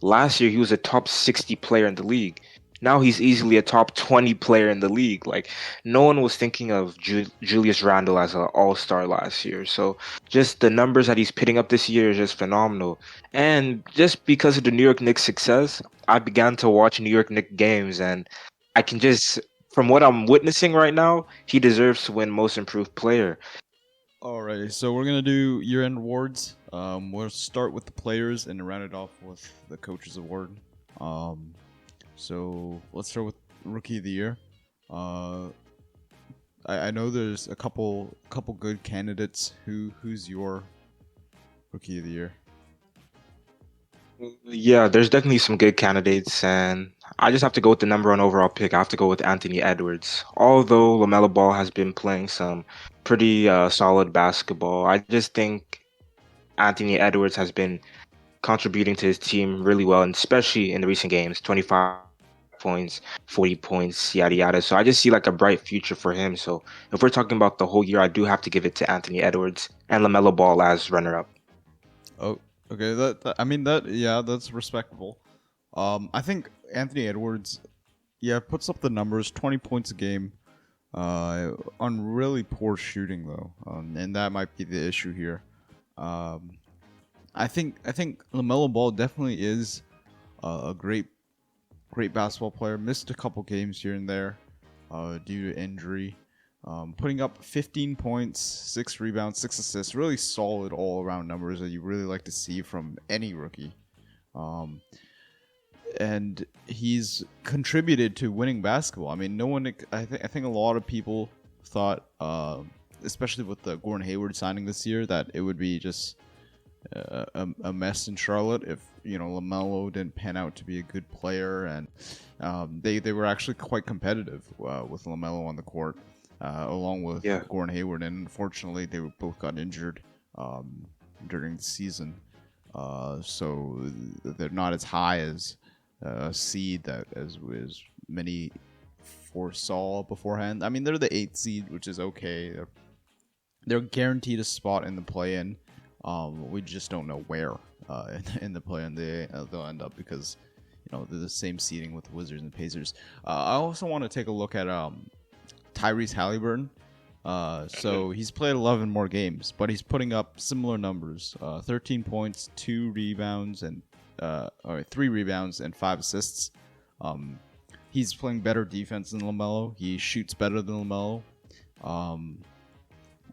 last year he was a top 60 player in the league. Now he's easily a top 20 player in the league. Like no one was thinking of Julius Randle as an all-star last year. So just the numbers that he's putting up this year is just phenomenal. And just because of the New York Knicks success, I began to watch New York Knicks games, and I can just, from what I'm witnessing right now, he deserves to win Most Improved Player. Alright, so we're gonna do year-end awards. We'll start with the players and round it off with the coaches award. So let's start with rookie of the year. Uh, I know there's a couple good candidates. Who's your rookie of the year? Yeah, there's definitely some good candidates, and I just have to go with the number one overall pick. I have to go with Anthony Edwards. Although LaMelo Ball has been playing some pretty solid basketball, I just think Anthony Edwards has been contributing to his team really well, and especially in the recent games, 25 points, 40 points, yada yada. So I just see like a bright future for him. So if we're talking about the whole year, I do have to give it to Anthony Edwards and LaMelo Ball as runner-up. Oh, okay. Yeah, that's respectable. I think Anthony Edwards, yeah, puts up the numbers, 20 points a game, on really poor shooting though, and that might be the issue here. Um, I think Lamelo Ball definitely is a great basketball player. Missed a couple games here and there, due to injury. Putting up 15 points, 6 rebounds, 6 assists, really solid all around numbers that you really like to see from any rookie. Um, and he's contributed to winning basketball. I mean, no one. I think a lot of people thought, especially with the Gordon Hayward signing this year, that it would be just a mess in Charlotte if Lamelo didn't pan out to be a good player, and they were actually quite competitive with Lamelo on the court, along with Yeah. Gordon Hayward, and unfortunately they both got injured during the season, so they're not as high as a seed that as many foresaw beforehand. I mean, they're the 8th seed, which is okay. They're guaranteed a spot in the play-in. We just don't know where in the play-in they'll end up, because they're the same seeding with the Wizards and Pacers. I also want to take a look at Tyrese Haliburton. So he's played 11 more games, but he's putting up similar numbers: 13 points, 2 rebounds, and 3 rebounds and 5 assists. He's playing better defense than LaMelo. He shoots better than LaMelo.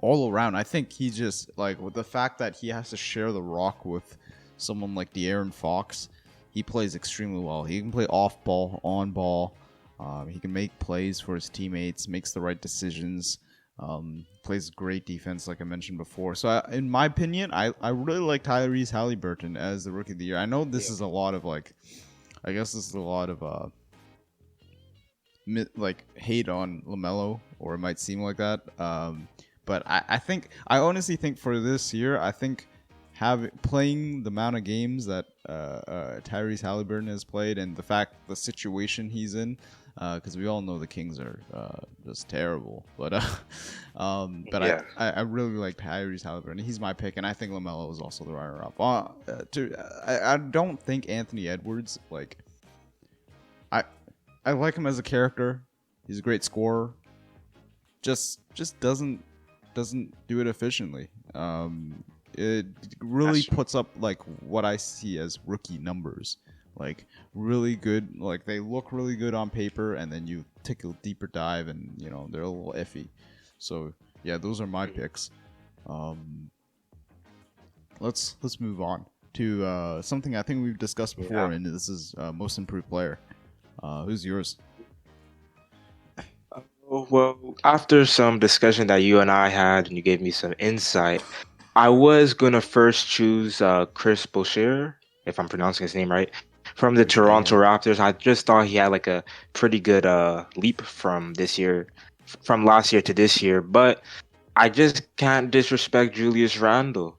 All around, I think he just, like, with the fact that he has to share the rock with someone like De'Aaron Fox, he plays extremely well. He can play off ball, on ball. He can make plays for his teammates, makes the right decisions, plays great defense, like I mentioned before. So, in my opinion, I really like Tyrese Haliburton as the rookie of the year. I know this is a lot of, like, I guess this is a lot of hate on LaMelo, or it might seem like that. But I honestly think for this year, I think playing the amount of games that Tyrese Haliburton has played, and the situation he's in, because we all know the Kings are just terrible. But Yeah. I really like Tyrese Haliburton. He's my pick, and I think LaMelo is also the runner-up. I don't think Anthony Edwards, like, I like him as a character. He's a great scorer. Just doesn't do it efficiently. It really puts up, like, what I see as rookie numbers, like really good. Like, they look really good on paper, and then you take a deeper dive, and they're a little iffy. So yeah, those are my picks. Let's move on to something I think we've discussed before, and this is most improved player. Who's yours? Well, after some discussion that you and I had, and you gave me some insight, I was gonna first choose Chris Boucher, if I'm pronouncing his name right, from the Boucher, Toronto yeah. Raptors. I just thought he had like a pretty good leap from this year, from last year to this year. But I just can't disrespect Julius Randle.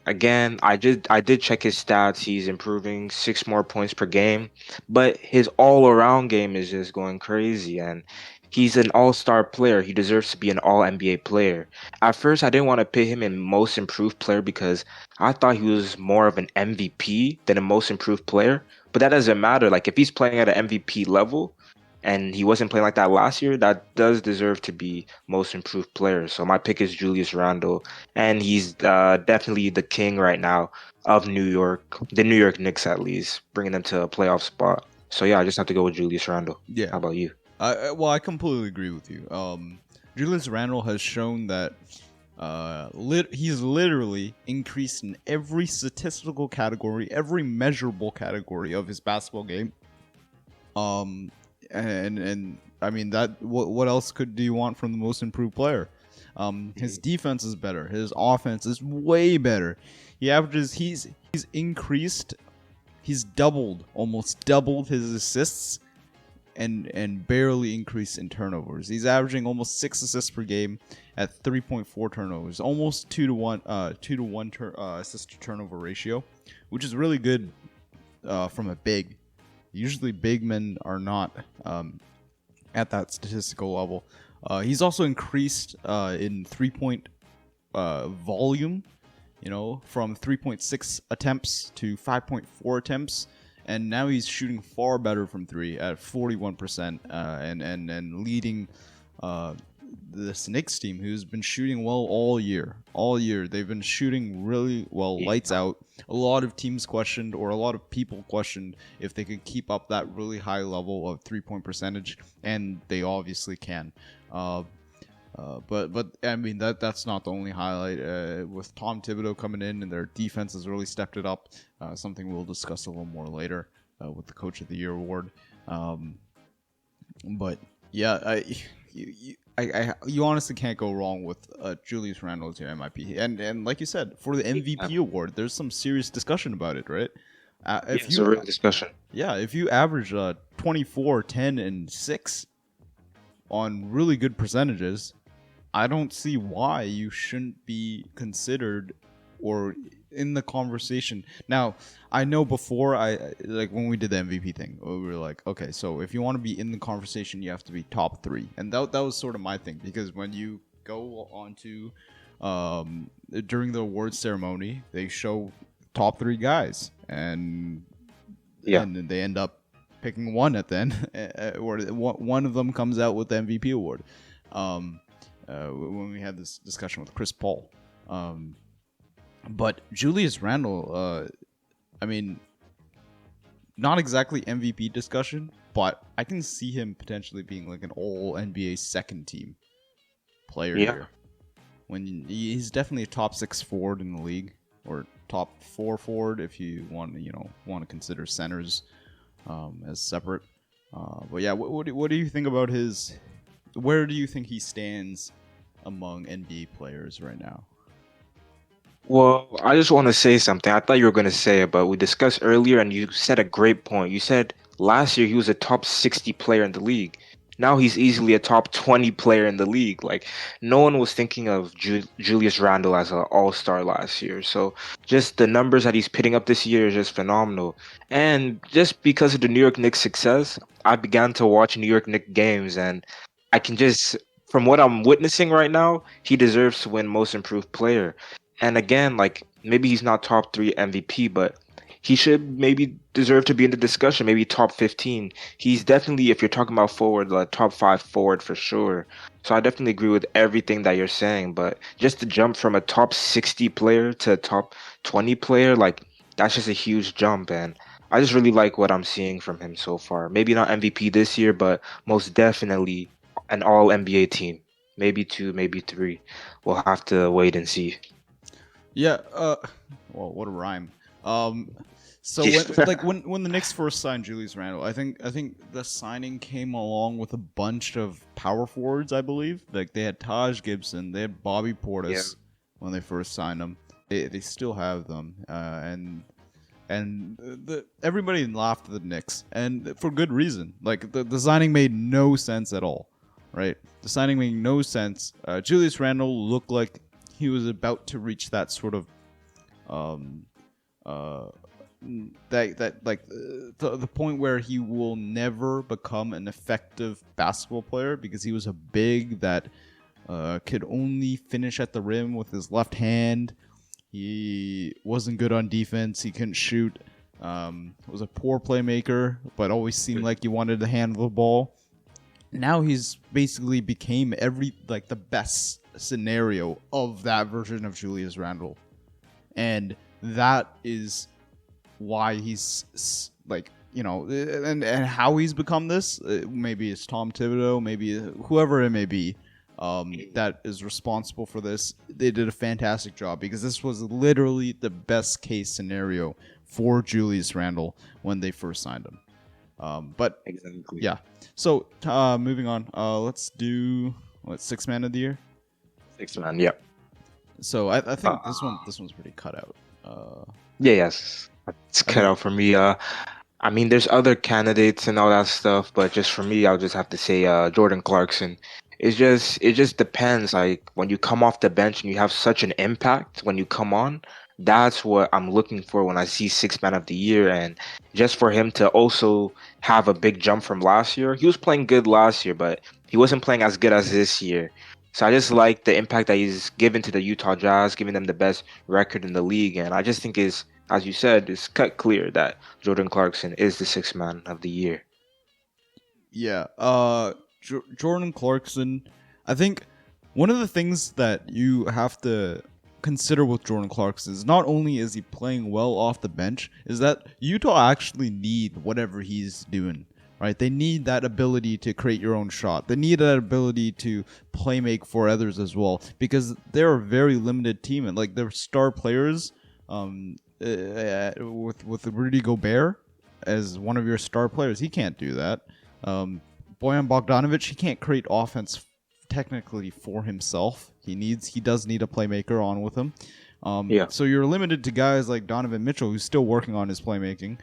Again, I did check his stats. He's improving 6 more points per game, but his all around game is just going crazy, and He's an all-star player. He deserves to be an all NBA player. At first, I didn't want to put him in most improved player because I thought he was more of an MVP than a most improved player. But that doesn't matter. Like if he's playing at an MVP level and he wasn't playing like that last year, that does deserve to be most improved player. So my pick is Julius Randle, and he's definitely the king right now of New York, the New York Knicks at least, bringing them to a playoff spot. So yeah, I just have to go with Julius Randle. Yeah. How about you? Well, I completely agree with you. Julius Randle has shown that he's literally increased in every statistical category, every measurable category of his basketball game. And I mean that. What else do you want from the most improved player? His defense is better. His offense is way better. He's increased. He's almost doubled his assists, and barely increased in turnovers. He's averaging almost 6 assists per game at 3.4 turnovers, almost 2-to-1 assist to turnover ratio, which is really good from a big. Usually, big men are not at that statistical level. He's also increased in 3-point volume, from 3.6 attempts to 5.4 attempts, and now he's shooting far better from three at 41%, and leading this Knicks team, who's been shooting well all year. All year they've been shooting really well, lights out. A lot of teams questioned, or a lot of people questioned, if they could keep up that really high level of 3-point percentage, and they obviously can. But I mean that's not the only highlight. With Tom Thibodeau coming in and their defense has really stepped it up. Something we'll discuss a little more later with the Coach of the Year award. But yeah, you honestly can't go wrong with Julius Randle as your MIP. And like you said, for the MVP award, there's some serious discussion about it, right? It's a real discussion. Yeah, if you average 24, 10, and 6 on really good percentages, I don't see why you shouldn't be considered or in the conversation. Now, I know before when we did the MVP thing, we were like, okay, so if you want to be in the conversation, you have to be top 3. And that was sort of my thing, because when you go on to during the awards ceremony, they show top 3 guys, and then they end up picking one at the end, or one of them comes out with the MVP award. When we had this discussion with Chris Paul. But Julius Randle, I mean, not exactly MVP discussion, but I can see him potentially being like an all NBA second team player here. When he's definitely a top 6 forward in the league, or top 4 forward if you want to consider centers as separate. But yeah, what do you think about his? Where do you think he stands among NBA players right now? Well, I just want to say something. I thought you were going to say it, but we discussed earlier, and you said a great point. You said last year he was a top 60 player in the league. Now he's easily a top 20 player in the league. Like, no one was thinking of Julius Randle as an all-star last year. So just the numbers that he's putting up this year is just phenomenal. And just because of the New York Knicks' success, I began to watch New York Knicks games, and I can just, from what I'm witnessing right now, he deserves to win Most Improved Player. And again, like maybe he's not top 3 MVP, but he should maybe deserve to be in the discussion, maybe top 15. He's definitely, if you're talking about forward, like top 5 forward for sure. So I definitely agree with everything that you're saying, but just to jump from a top 60 player to a top 20 player, like that's just a huge jump. And I just really like what I'm seeing from him so far. Maybe not MVP this year, but most definitely an all NBA team. Maybe 2, maybe 3. We'll have to wait and see. Yeah, well, what a rhyme. So when the Knicks first signed Julius Randle, I think the signing came along with a bunch of power forwards, I believe. Like they had Taj Gibson, they had Bobby Portis when they first signed him. They still have them, and everybody laughed at the Knicks, and for good reason. Like the signing made no sense at all, right? The signing made no sense. Julius Randle looked like he was about to reach that sort of the point where he will never become an effective basketball player because he was a big that could only finish at the rim with his left hand. He wasn't good on defense. He couldn't shoot. Was a poor playmaker, but always seemed like he wanted to handle the ball. Now he's basically became the best scenario of that version of Julius Randle, and that is why he's and how he's become this. Maybe it's Tom Thibodeau, maybe whoever it may be. That is responsible for this. They did a fantastic job because this was literally the best case scenario for Julius Randle when they first signed him. But Exactly. yeah. So moving on. Let's do sixth man of the year. Sixth man. Yep. So I think this one's pretty cut out. Yes. It's cut out for me. I mean, there's other candidates and all that stuff, but just for me, I'll just have to say Jordan Clarkson. It just depends. Like when you come off the bench and you have such an impact when you come on, that's what I'm looking for when I see sixth man of the year. And just for him to also have a big jump from last year, he was playing good last year, but he wasn't playing as good as this year. So I just like the impact that he's given to the Utah Jazz, giving them the best record in the league. And I just think is, as you said, it's cut clear that Jordan Clarkson is the sixth man of the year. Yeah. Jordan Clarkson. I think one of the things that you have to consider with Jordan Clarkson is not only is he playing well off the bench, is that Utah actually need whatever he's doing. Right? They need that ability to create your own shot. They need that ability to play make for others as well because they're a very limited team and like their star players, with Rudy Gobert as one of your star players, he can't do that. Bojan Bogdanovic, he can't create offense technically for himself. He does need a playmaker on with him. So you're limited to guys like Donovan Mitchell, who's still working on his playmaking.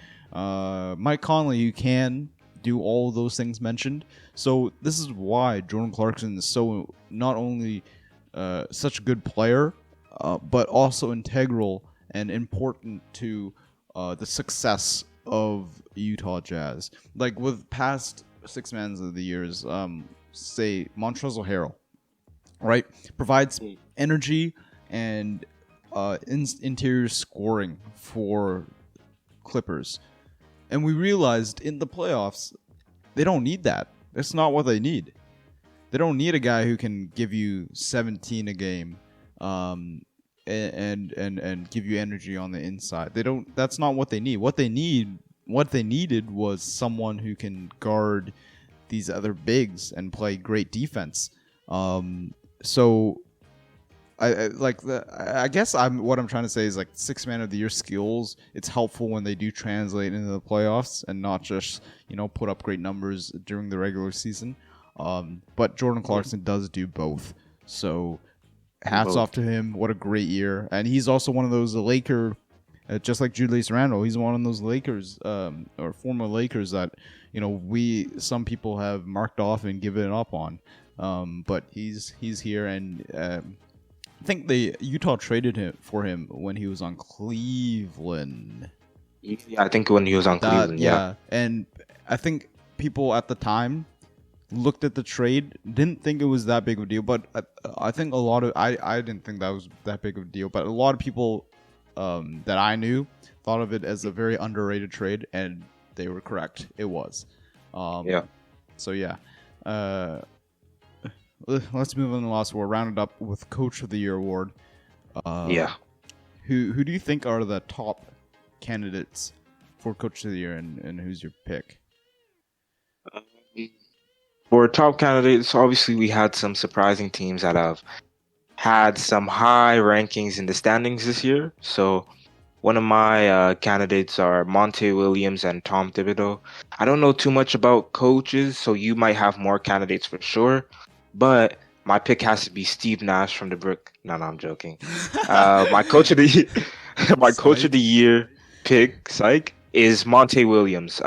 Mike Conley, who can do all those things mentioned. So this is why Jordan Clarkson is so not only such a good player, but also integral and important to the success of Utah Jazz. Like with past six mans of the years, say Montrezl Harrell, right? Provides energy and interior scoring for Clippers. And we realized in the playoffs, they don't need that. That's not what they need. They don't need a guy who can give you 17 a game, and give you energy on the inside. They don't. That's not what they need. What they needed was someone who can guard these other bigs and play great defense. So I guess what I'm trying to say is like six man of the year skills. It's helpful when they do translate into the playoffs and not just put up great numbers during the regular season. But Jordan Clarkson does do both. So hats off to him. What a great year. And he's also one of those Laker, just like Julius Randle. He's one of those Lakers or former Lakers that some people have marked off and given up on. But he's here and. I think Utah traded him for him when he was on Cleveland. Yeah, I think when he was on Cleveland, yeah. And I think people at the time looked at the trade, didn't think it was that big of a deal, but I think I didn't think that was that big of a deal, but a lot of people that I knew thought of it as a very underrated trade, and they were correct. It was. Yeah. So yeah. Let's move on to the last award. Rounded up with Coach of the Year award. Who do you think are the top candidates for Coach of the Year, and who's your pick? For top candidates, obviously we had some surprising teams that have had some high rankings in the standings this year. So one of my candidates are Monte Williams and Tom Thibodeau. I don't know too much about coaches, so you might have more candidates for sure. But my pick has to be Steve Nash from the Brook. No, I'm joking. My coach of the year pick, is Monte Williams.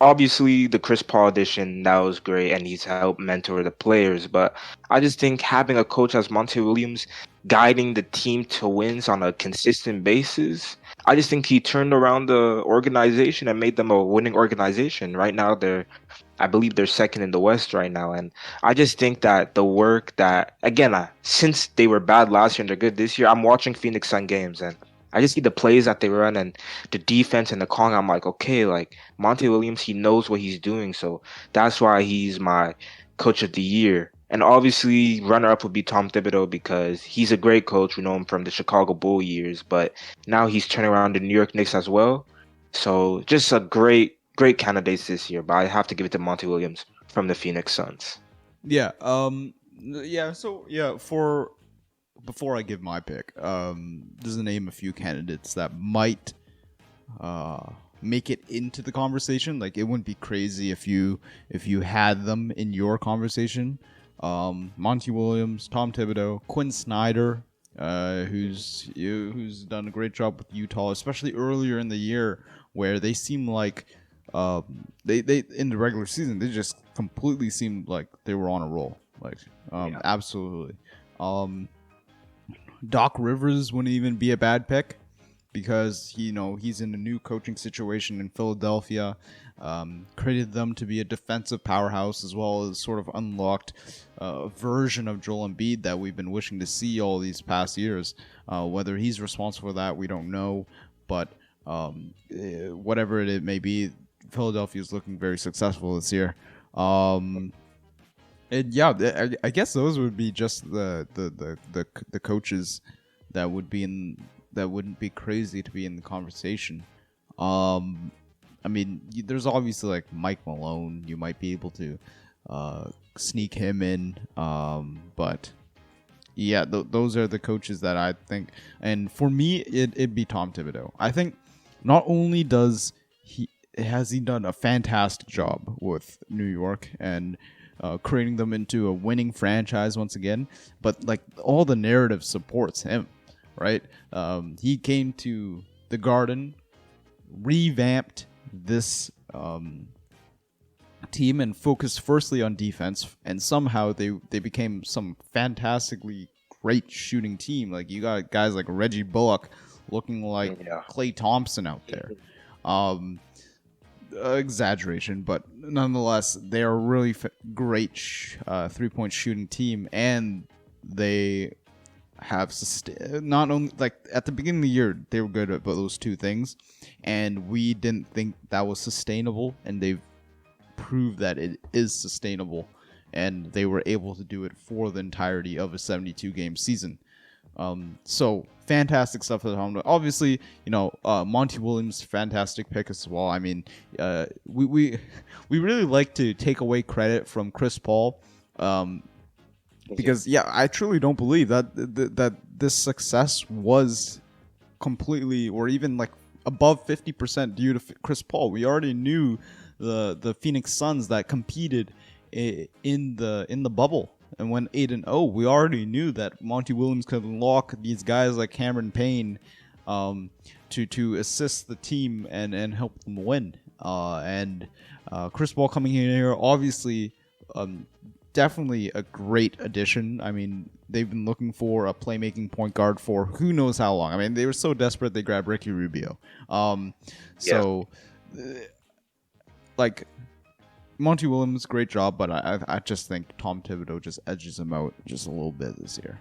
Obviously the Chris Paul edition, that was great, and he's helped mentor the players. But I just think having a coach as Monte Williams guiding the team to wins on a consistent basis, I just think he turned around the organization and made them a winning organization. Right now, I believe they're second in the West right now. And I just think that the work that, again, since they were bad last year and they're good this year, I'm watching Phoenix Sun games and I just see the plays that they run and the defense and the calling. I'm like, okay, like Monty Williams, he knows what he's doing. So that's why he's my coach of the year. And obviously, runner up would be Tom Thibodeau because he's a great coach. We know him from the Chicago Bull years, but now he's turning around the New York Knicks as well. So just a great candidates this year, but I have to give it to Monty Williams from the Phoenix Suns. Yeah. Yeah. So yeah. For before I give my pick, just to name a few candidates that might make it into the conversation. Like it wouldn't be crazy if you had them in your conversation. Monty Williams, Tom Thibodeau, Quinn Snyder, who's done a great job with Utah, especially earlier in the year where they seem like they in the regular season they just completely seemed like they were on a roll. Like Yeah. absolutely. Doc Rivers wouldn't even be a bad pick because he's in a new coaching situation in Philadelphia. Created them to be a defensive powerhouse as well as sort of unlocked a version of Joel Embiid that we've been wishing to see all these past years. Whether he's responsible for that, we don't know. But whatever it may be, Philadelphia is looking very successful this year. And yeah, I guess those would be just the coaches that would be in that wouldn't be crazy to be in the conversation. I mean, there's obviously like Mike Malone. You might be able to sneak him in, but yeah, those are the coaches that I think. And for me, it'd be Tom Thibodeau. I think not only has he done a fantastic job with New York and creating them into a winning franchise once again, but like all the narrative supports him, right? He came to the Garden, revamped this team and focused firstly on defense, and somehow they became some fantastically great shooting team. Like you got guys like Reggie Bullock looking like Yeah. Klay Thompson out there. Exaggeration, but nonetheless, they are a really great 3-point shooting team, and they have not only like at the beginning of the year they were good at those two things, and we didn't think that was sustainable, and they've proved that it is sustainable, and they were able to do it for the entirety of a 72 game season. So fantastic stuff at home. Obviously, Monty Williams, fantastic pick as well. I mean, we really like to take away credit from Chris Paul, because I truly don't believe that this success was completely or even like above 50% due to Chris Paul. We already knew the Phoenix Suns that competed in the bubble and went 8-0. We already knew that Monty Williams could unlock these guys like Cameron Payne to assist the team and help them win. And Chris Paul coming in here, obviously, definitely a great addition. I mean, they've been looking for a playmaking point guard for who knows how long. I mean, they were so desperate they grabbed Ricky Rubio. Like, Monty Williams, great job, but I just think Tom Thibodeau just edges him out just a little bit this year.